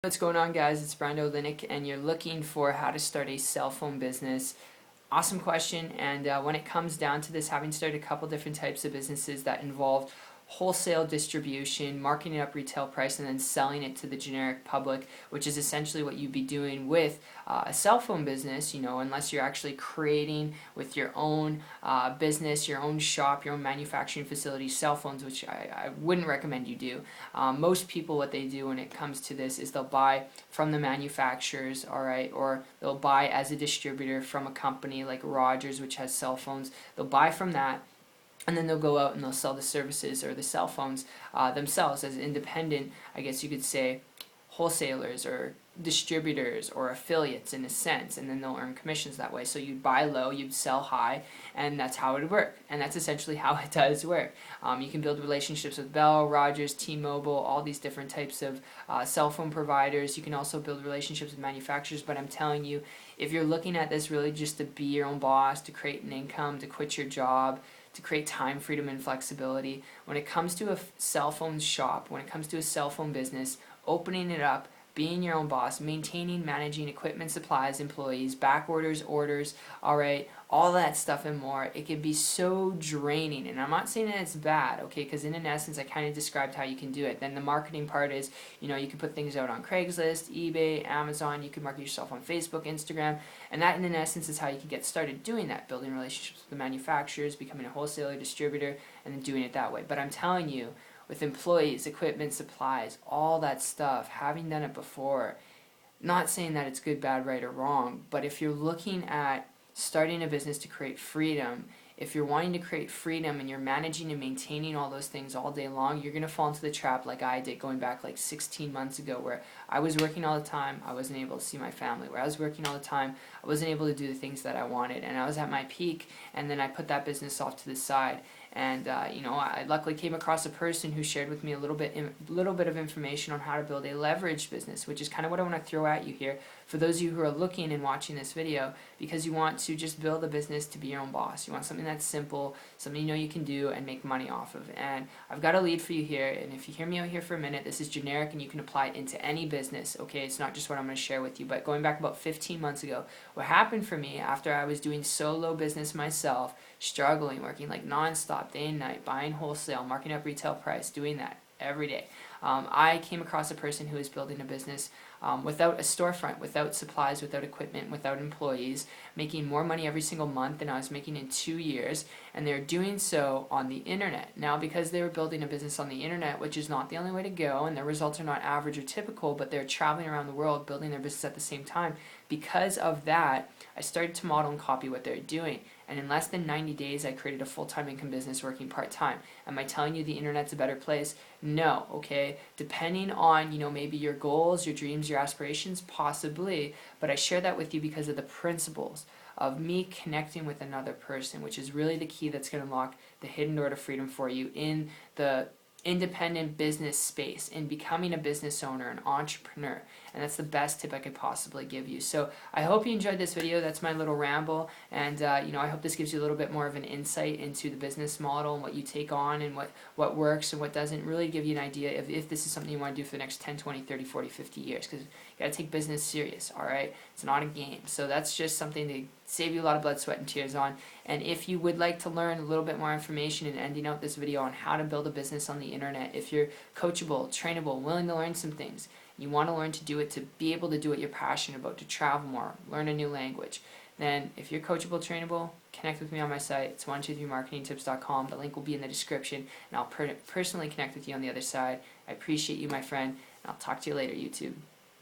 What's going on, guys? It's Brando Linick, and you're looking for how to start a cell phone business. Awesome question. And when it comes down to this, having started a couple different types of businesses that involve wholesale distribution, marking up retail price, and then selling it to the generic public, which is essentially what you'd be doing with a cell phone business, unless you're actually creating with your own business, your own shop, your own manufacturing facility, cell phones, which I wouldn't recommend you do. Most people, what they do when it comes to this is they'll buy from the manufacturers, all right, or they'll buy as a distributor from a company like Rogers, which has cell phones. They'll buy from that, and then they'll go out and they'll sell the services or the cell phones themselves as independent, I guess you could say, wholesalers or distributors or affiliates in a sense, and then they'll earn commissions that way. So you'd buy low, you'd sell high, and that's how it would work. And that's essentially how it does work. You can build relationships with Bell, Rogers, T-Mobile, all these different types of cell phone providers. You can also build relationships with manufacturers, but I'm telling you, if you're looking at this really just to be your own boss, to create an income, to quit your job, to create time freedom and flexibility, when it comes to a cell phone shop, when it comes to a cell phone business, opening it up, being your own boss, maintaining, managing equipment, supplies, employees, back orders, all right, all that stuff and more, it can be so draining. And I'm not saying that it's bad, okay, because in essence, I kind of described how you can do it. Then the marketing part is, you can put things out on Craigslist, eBay, Amazon, you can market yourself on Facebook, Instagram, and that in essence is how you can get started doing that, building relationships with the manufacturers, becoming a wholesaler, distributor, and then doing it that way. But I'm telling you, with employees, equipment, supplies, all that stuff, having done it before, not saying that it's good, bad, right, or wrong, but if you're looking at starting a business to create freedom, if you're wanting to create freedom and you're managing and maintaining all those things all day long, you're going to fall into the trap like I did going back like 16 months ago, where I was working all the time, I wasn't able to see my family, where I was working all the time, I wasn't able to do the things that I wanted, and I was at my peak, and then I put that business off to the side. And I luckily came across a person who shared with me a little bit of information on how to build a leveraged business, which is kind of what I want to throw at you here for those of you who are looking and watching this video, because you want to just build a business to be your own boss. You want something that's simple, something you can do and make money off of. And I've got a lead for you here, and if you hear me out here for a minute, this is generic and you can apply it into any business, okay? It's not just what I'm going to share with you, but going back about 15 months ago, what happened for me after I was doing solo business myself, struggling, working like nonstop, day and night, buying wholesale, marking up retail price, doing that every day. I came across a person who was building a business without a storefront, without supplies, without equipment, without employees, making more money every single month than I was making in 2 years, and they're doing so on the internet. Now, because they were building a business on the internet, which is not the only way to go, and their results are not average or typical, but they're traveling around the world building their business at the same time, because of that, I started to model and copy what they're doing. And in less than 90 days, I created a full-time income business working part-time. Am I telling you the internet's a better place? No, okay? Depending on, maybe your goals, your dreams, your aspirations, possibly. But I share that with you because of the principles of me connecting with another person, which is really the key that's going to unlock the hidden door to freedom for you in the independent business space, in becoming a business owner, an entrepreneur. And that's the best tip I could possibly give you. So I hope you enjoyed this video. That's my little ramble, and I hope this gives you a little bit more of an insight into the business model and what you take on and what works and what doesn't, really give you an idea of if this is something you want to do for the next 10, 20, 30, 40, 50 years, because you got to take business serious, all right? It's not a game. So that's just something to save you a lot of blood, sweat, and tears on. And if you would like to learn a little bit more information and ending out this video on how to build a business on the internet, if you're coachable, trainable, willing to learn some things, you want to learn to do it, to be able to do what you're passionate about, to travel more, learn a new language, then if you're coachable, trainable, connect with me on my site. It's 123marketingtips.com. The link will be in the description, and I'll personally connect with you on the other side. I appreciate you, my friend, and I'll talk to you later, YouTube.